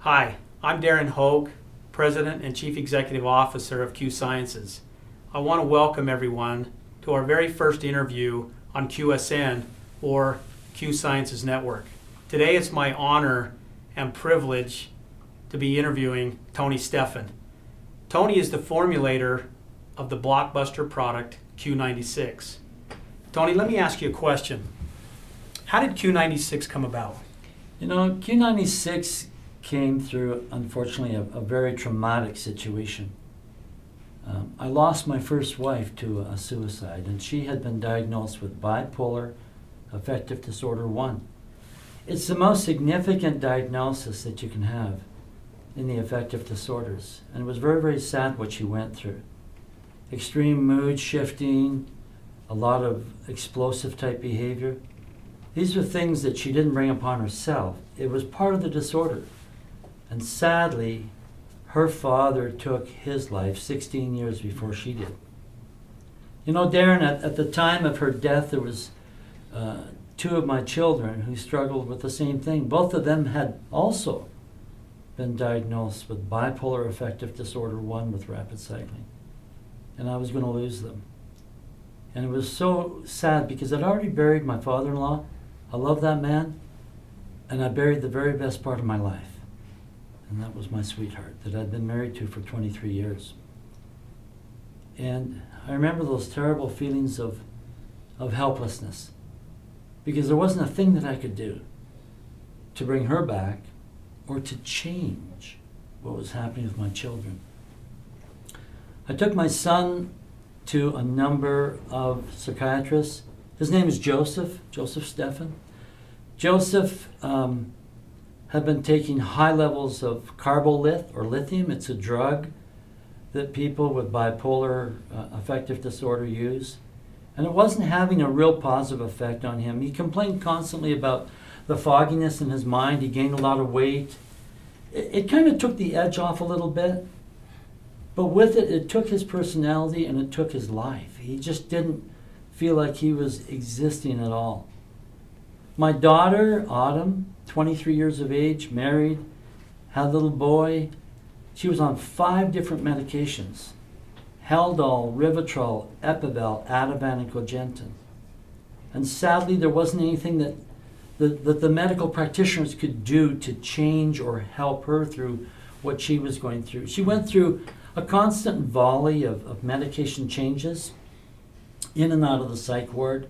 Hi, I'm Darren Hogue, President and Chief Executive Officer of Q96. I want to welcome everyone to our very first interview on QSN, or Q Sciences Network. Today it's my honor and privilege to be interviewing Tony Stephan. Tony is the formulator of the blockbuster product Q96. Tony, let me ask you a question. How did Q96 come about? You know, Q96 came through, unfortunately, a very traumatic situation. I lost my first wife to a suicide, and she had been diagnosed with bipolar affective disorder 1. It's the most significant diagnosis that you can have in the affective disorders, and it was very, very sad what she went through. Extreme mood shifting, a lot of explosive type behavior. These were things that she didn't bring upon herself. It was part of the disorder. And sadly, her father took his life 16 years before she did. You know, Darren, at the time of her death, there was two of my children who struggled with the same thing. Both of them had also been diagnosed with bipolar affective disorder 1 with rapid cycling. And I was going to lose them. And it was so sad because I'd already buried my father-in-law. I love that man. And I buried the very best part of my life. And that was my sweetheart that I'd been married to for 23 years. And I remember those terrible feelings of helplessness, because there wasn't a thing that I could do to bring her back or to change what was happening with my children. I took my son to a number of psychiatrists. His name is Joseph Stephan. Joseph had been taking high levels of carbolith or lithium. It's a drug that people with bipolar affective disorder use. And it wasn't having a real positive effect on him. He complained constantly about the fogginess in his mind. He gained a lot of weight. It kind of took the edge off a little bit. But with it, it took his personality and it took his life. He just didn't feel like he was existing at all. My daughter, Autumn, 23 years of age, married, had a little boy. She was on 5 different medications: Haldol, Rivotril, Epivel, Ativan, and Cogentin. And sadly, there wasn't anything that the medical practitioners could do to change or help her through what she was going through. She went through a constant volley of medication changes in and out of the psych ward.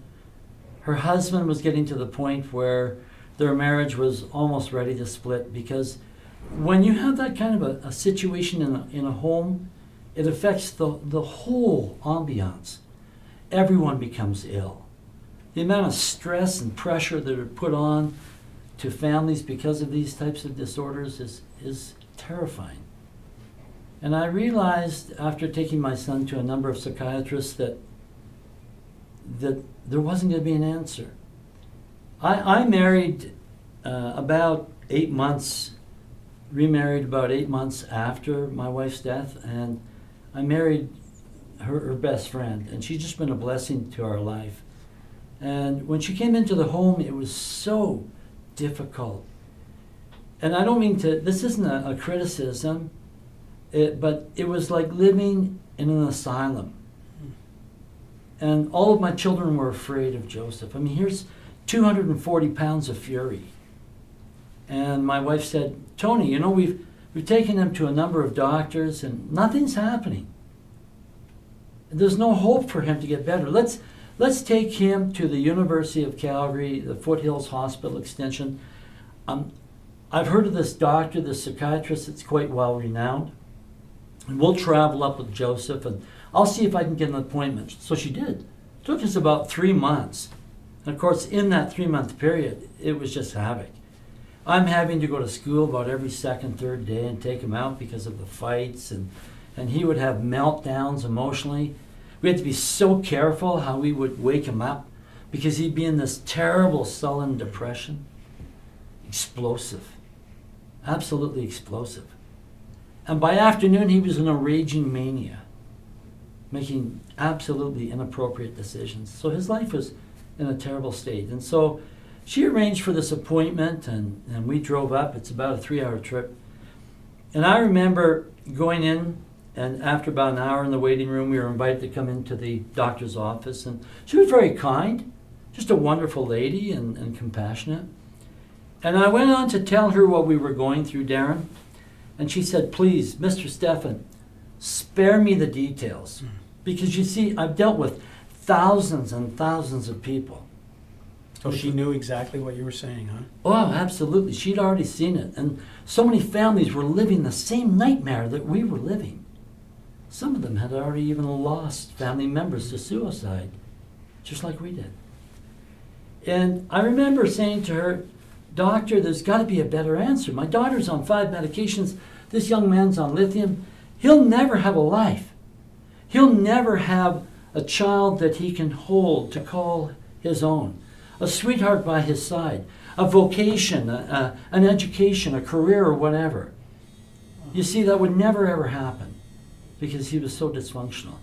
Her husband was getting to the point where their marriage was almost ready to split, because when you have that kind of a situation in a home, it affects the whole ambiance. Everyone becomes ill. The amount of stress and pressure that are put on to families because of these types of disorders is terrifying. And I realized after taking my son to a number of psychiatrists that there wasn't going to be an answer. I married about 8 months, remarried about 8 months after my wife's death, and I married her best friend, and she's just been a blessing to our life. And when she came into the home, it was so difficult. And I don't mean to, this isn't a criticism, but it was like living in an asylum. And all of my children were afraid of Joseph. I mean, here's 240 pounds of fury. And my wife said, Tony, you know, we've taken him to a number of doctors and nothing's happening. There's no hope for him to get better. Let's take him to the University of Calgary, the Foothills Hospital Extension. I've heard of this doctor, this psychiatrist that's quite well renowned. And we'll travel up with Joseph and I'll see if I can get an appointment. So she did. It took us about 3 months. And of course, in that 3-month period, it was just havoc. I'm having to go to school about every second, third day and take him out because of the fights. And he would have meltdowns emotionally. We had to be so careful how we would wake him up because he'd be in this terrible sullen depression. Explosive. Absolutely explosive. And by afternoon, he was in a raging mania, making absolutely inappropriate decisions. So his life was in a terrible state. And so she arranged for this appointment, and we drove up. It's about a 3-hour trip. And I remember going in, and after about an hour in the waiting room, we were invited to come into the doctor's office. And she was very kind, just a wonderful lady and compassionate. And I went on to tell her what we were going through, Darren. And she said, please, Mr. Stephan, spare me the details. Because you see, I've dealt with thousands and thousands of people. So she knew exactly what you were saying, huh? Oh, absolutely. She'd already seen it. And so many families were living the same nightmare that we were living. Some of them had already even lost family members to suicide, just like we did. And I remember saying to her, Doctor, there's got to be a better answer. My daughter's on 5 medications. This young man's on lithium. He'll never have a life. He'll never have a child that he can hold to call his own, a sweetheart by his side, a vocation, an education, a career, or whatever. You see, that would never ever happen because he was so dysfunctional.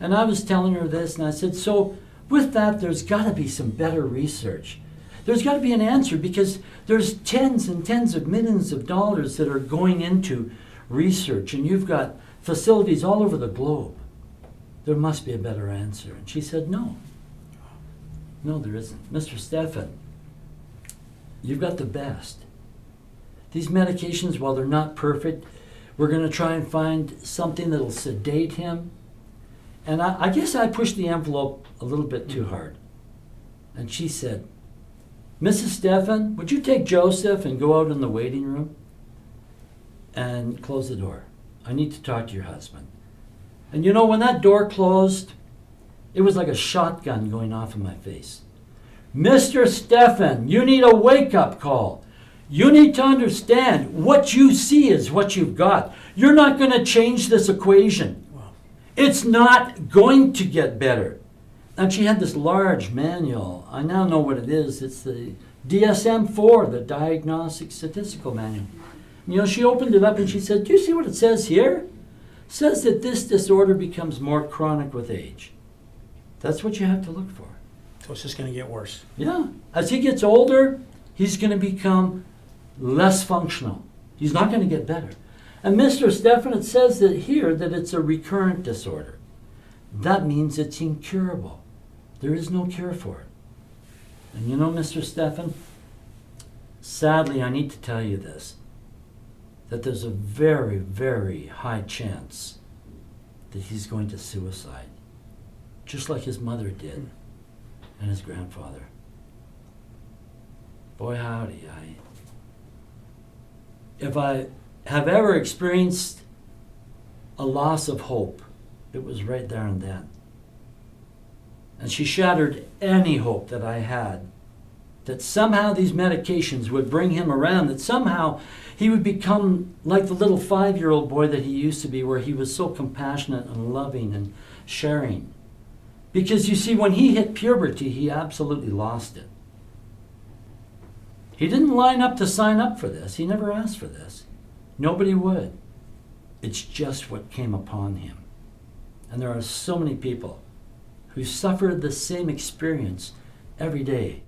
And I was telling her this, and I said, so with that, there's got to be some better research. There's got to be an answer because there's tens and tens of millions of dollars that are going into research, and you've got facilities all over the globe. There must be a better answer. And she said, no. No, there isn't. Mr. Stephan, you've got the best. These medications, while they're not perfect, we're going to try and find something that'll sedate him. And I guess I pushed the envelope a little bit too hard. And she said, Mrs. Stephan, would you take Joseph and go out in the waiting room and close the door? I need to talk to your husband. And you know, when that door closed, it was like a shotgun going off in my face. Mr. Stephan, you need a wake-up call. You need to understand what you see is what you've got. You're not going to change this equation. It's not going to get better. And she had this large manual. I now know what it is. It's the DSM-4, the Diagnostic Statistical Manual. You know, she opened it up and she said, do you see what it says here? It says that this disorder becomes more chronic with age. That's what you have to look for. So it's just going to get worse. Yeah. As he gets older, he's going to become less functional. He's not going to get better. And Mr. Stephan, it says that here that it's a recurrent disorder. That means it's incurable. There is no cure for it. And you know, Mr. Stephan, sadly, I need to tell you this, that there's a very, very high chance that he's going to suicide, just like his mother did and his grandfather. Boy, howdy, if I have ever experienced a loss of hope, it was right there and then. And she shattered any hope that I had that somehow these medications would bring him around, that somehow he would become like the little 5-year-old boy that he used to be, where he was so compassionate and loving and sharing. Because you see, when he hit puberty, he absolutely lost it. He didn't line up to sign up for this. He never asked for this. Nobody would. It's just what came upon him. And there are so many people who suffer the same experience every day.